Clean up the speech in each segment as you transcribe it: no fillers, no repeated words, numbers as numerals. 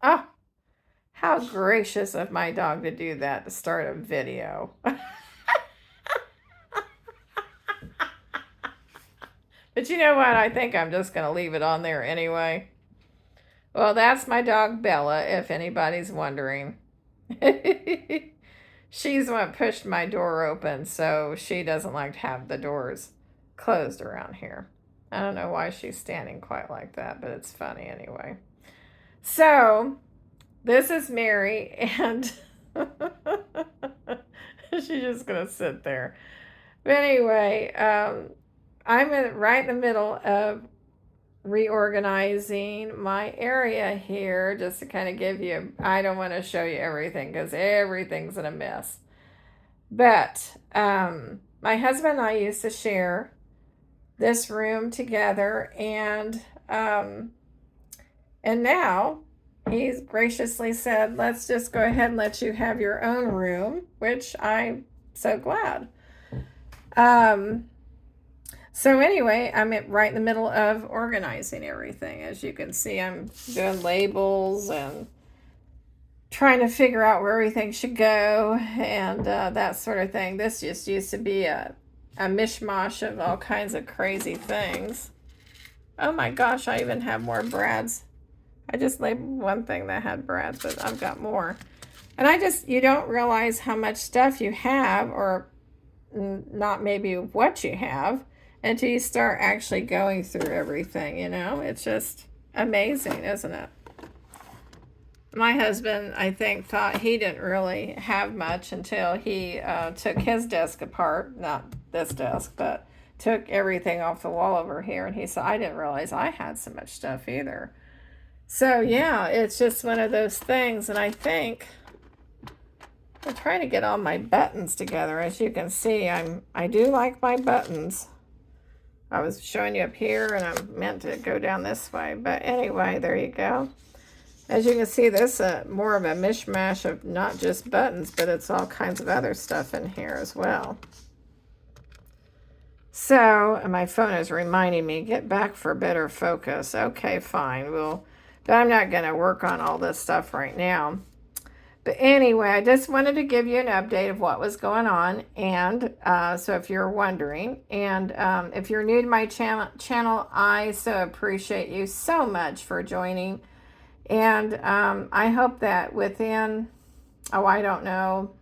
Oh, how gracious of my dog to do that to start a video. But you know what? I think I'm just going to leave it on there anyway. Well, that's my dog Bella, if anybody's wondering. She's what pushed my door open, so she doesn't like to have the doors closed around here. I don't know why she's standing quite like that, but it's funny anyway. So, this is Mary, and she's just going to sit there. But anyway, right in the middle of reorganizing my area here just to kind of give you, I don't want to show you everything because everything's in a mess. But my husband and I used to share this room together, and now he's graciously said, let's just go ahead and let you have your own room, which I'm so glad. Um, so anyway, I'm right in the middle of organizing everything. As you can see, I'm doing labels and trying to figure out where everything should go and that sort of thing. This just used to be a mishmash of all kinds of crazy things. Oh my gosh, I even have more brads. I just labeled one thing that had brads, but I've got more. And you don't realize how much stuff you have, or not maybe what you have, until you start actually going through everything, you know? It's just amazing, isn't it? My husband, I think, thought he didn't really have much until he took his desk apart. Not this desk, but took everything off the wall over here. And he said, I didn't realize I had so much stuff either. So, yeah, it's just one of those things. And I think I'm trying to get all my buttons together. As you can see, I do like my buttons. I was showing you up here, and I'm meant to go down this way. But anyway, there you go. As you can see, this is more of a mishmash of not just buttons, but it's all kinds of other stuff in here as well. So, and my phone is reminding me, get back for better focus. Okay, fine. But I'm not going to work on all this stuff right now. But anyway, I just wanted to give you an update of what was going on. And so if you're wondering, and if you're new to my channel, I so appreciate you so much for joining. And I hope that within, I don't know,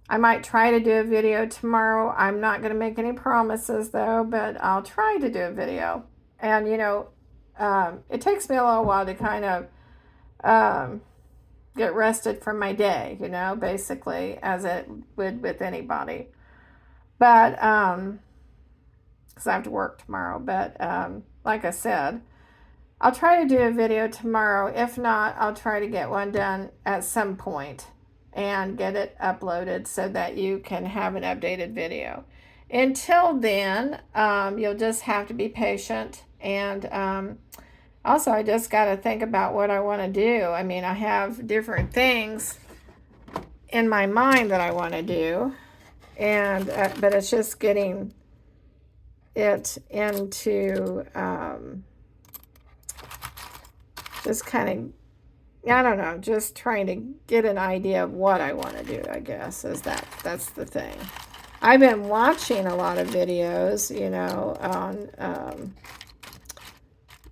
I might try to do a video tomorrow. I'm not going to make any promises though, but I'll try to do a video. And it takes me a little while to kind of get rested from my day, basically, as it would with anybody. But, because I have to work tomorrow. But like I said, I'll try to do a video tomorrow. If not, I'll try to get one done at some point and get it uploaded so that you can have an updated video. Until then, you'll just have to be patient. And also, I just got to think about what I want to do. I mean, I have different things in my mind that I want to do. And but it's just getting it into... just kind of, I don't know, just trying to get an idea of what I want to do, I guess, that's the thing. I've been watching a lot of videos, on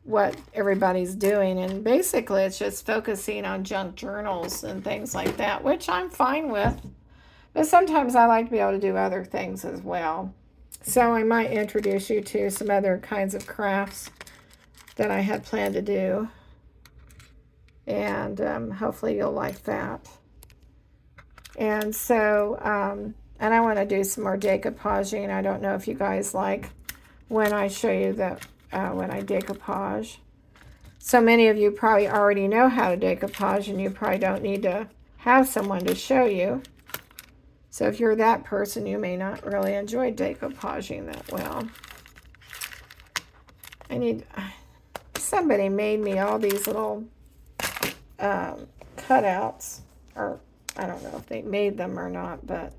what everybody's doing, and basically it's just focusing on junk journals and things like that, which I'm fine with, but sometimes I like to be able to do other things as well. So I might introduce you to some other kinds of crafts that I had planned to do. And hopefully you'll like that. And so, and I want to do some more decoupaging. I don't know if you guys like when I show you when I decoupage. So many of you probably already know how to decoupage, and you probably don't need to have someone to show you. So if you're that person, you may not really enjoy decoupaging that well. Somebody made me all these little cutouts, or I don't know if they made them or not, but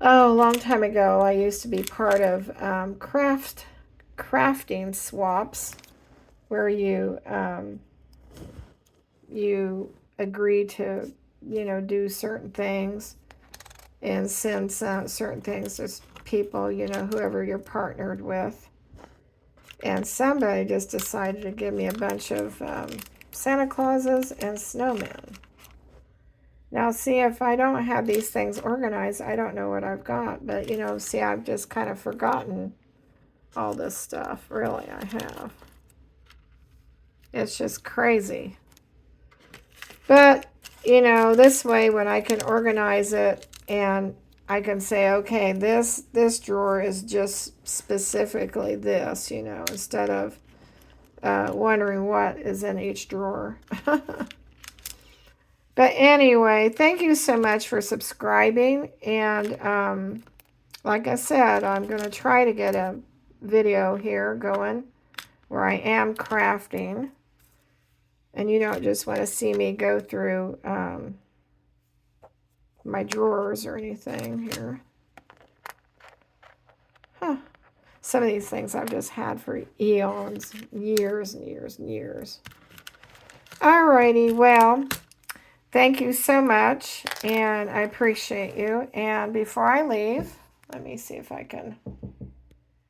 a long time ago I used to be part of crafting swaps, where you you agree to, do certain things and send certain things to people, whoever you're partnered with. And somebody just decided to give me a bunch of Santa Clauses and snowmen. Now, see, if I don't have these things organized, I don't know what I've got. But, see, I've just kind of forgotten all this stuff. Really, I have. It's just crazy. But, this way, when I can organize it and I can say, okay, this drawer is just specifically this, instead of wondering what is in each drawer. But anyway, thank you so much for subscribing. And like I said, I'm going to try to get a video here going where I am crafting. And you don't just want to see me go through my drawers or anything here. Huh. Some of these things I've just had for eons, years and years and years. Alrighty, well, thank you so much, and I appreciate you. And before I leave, let me see if I can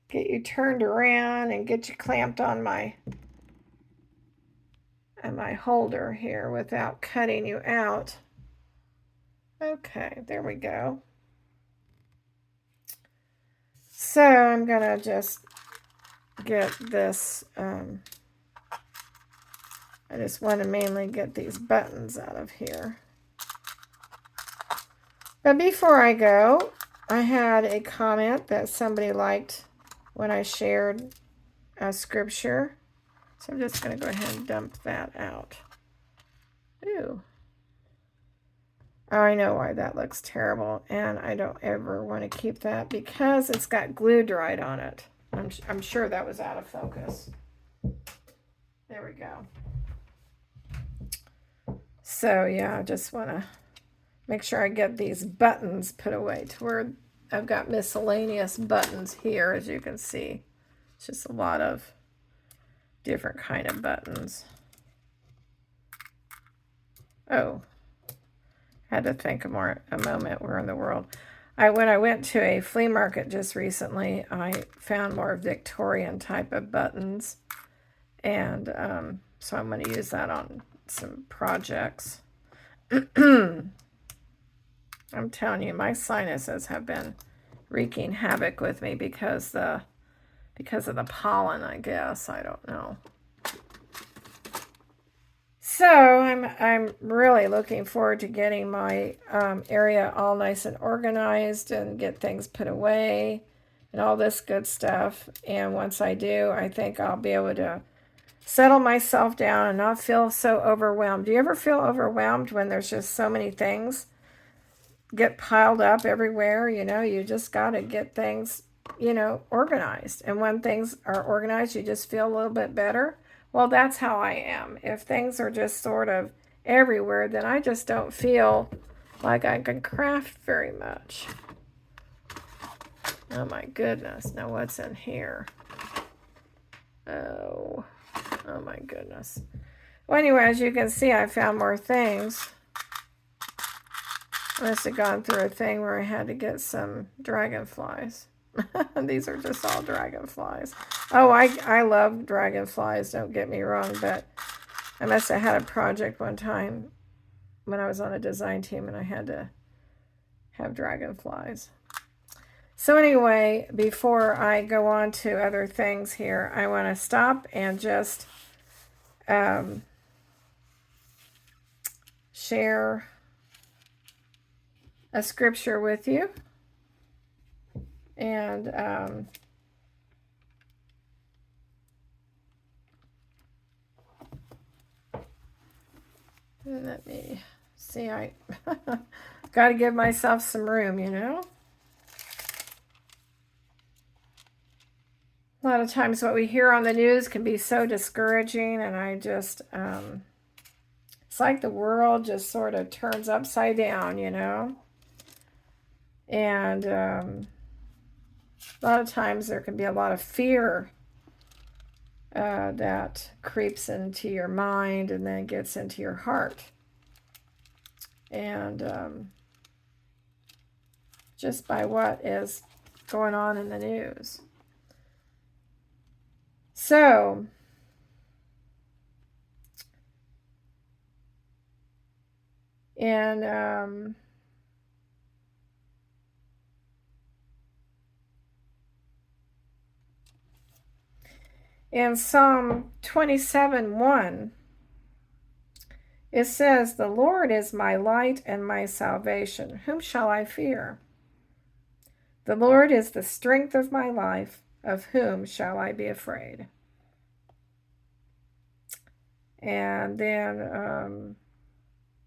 get you turned around and get you clamped on my holder here without cutting you out. Okay, there we go. So I'm gonna just get this, I just want to mainly get these buttons out of here. But before I go, I had a comment that somebody liked when I shared a scripture. So I'm just going to go ahead and dump that out. Ooh. Oh, I know why that looks terrible, and I don't ever want to keep that because it's got glue dried on it. I'm sure that was out of focus. There we go. So yeah, I just want to make sure I get these buttons put away to where I've got miscellaneous buttons here, as you can see. It's just a lot of different kind of buttons. Oh, had to think a moment where in the world. When I went to a flea market just recently, I found more Victorian type of buttons. And so I'm going to use that on some projects. I'm telling you, my sinuses have been wreaking havoc with me because of the pollen, I guess. I don't know. So I'm really looking forward to getting my area all nice and organized and get things put away and all this good stuff. And once I do, I think I'll be able to settle myself down and not feel so overwhelmed. Do you ever feel overwhelmed when there's just so many things get piled up everywhere? You just got to get things, organized. And when things are organized, you just feel a little bit better. Well, that's how I am. If things are just sort of everywhere, then I just don't feel like I can craft very much. Oh my goodness. Now what's in here? Oh my goodness. Well, anyway, as you can see, I found more things. I must have gone through a thing where I had to get some dragonflies. These are just all dragonflies. Oh, I love dragonflies, don't get me wrong, but I must have had a project one time when I was on a design team and I had to have dragonflies. So anyway, before I go on to other things here, I want to stop and just share a scripture with you. And let me see, I got to give myself some room, A lot of times what we hear on the news can be so discouraging, and I just, it's like the world just sort of turns upside down, And a lot of times there can be a lot of fear that creeps into your mind and then gets into your heart. And just by what is going on in the news. So, in Psalm 27:1, it says, "The Lord is my light and my salvation. Whom shall I fear? The Lord is the strength of my life. Of whom shall I be afraid?" And then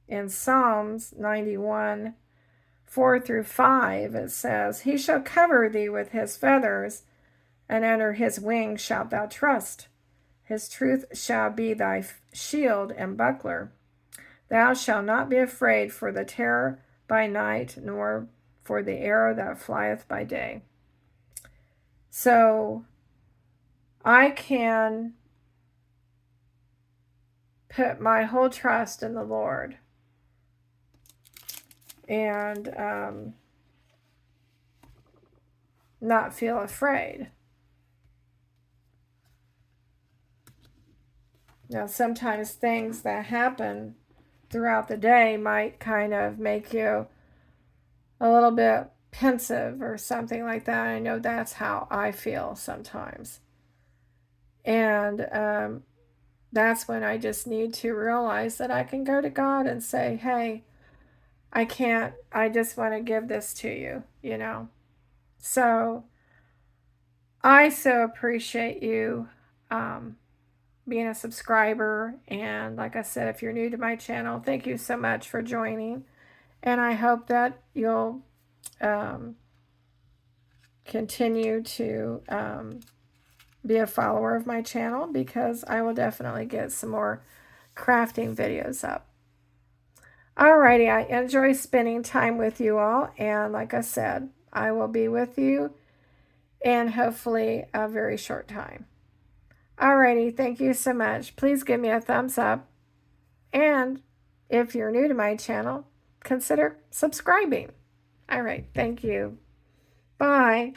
in Psalms 91:4-5, it says, "He shall cover thee with his feathers, and under his wings shalt thou trust. His truth shall be thy shield and buckler. Thou shalt not be afraid for the terror by night, nor for the arrow that flieth by day." So I can put my whole trust in the Lord and not feel afraid. Now, sometimes things that happen throughout the day might kind of make you a little bit pensive or something like that. I know that's how I feel sometimes. And that's when I just need to realize that I can go to God and say, "Hey, I just want to give this to you, you know." So I so appreciate you being a subscriber. And like I said, if you're new to my channel, thank you so much for joining. And I hope that you'll continue to be a follower of my channel, because I will definitely get some more crafting videos up. Alrighty, I enjoy spending time with you all, and like I said, I will be with you in hopefully a very short time. Alrighty, thank you so much. Please give me a thumbs up, and if you're new to my channel, consider subscribing. Alright, thank you. Bye.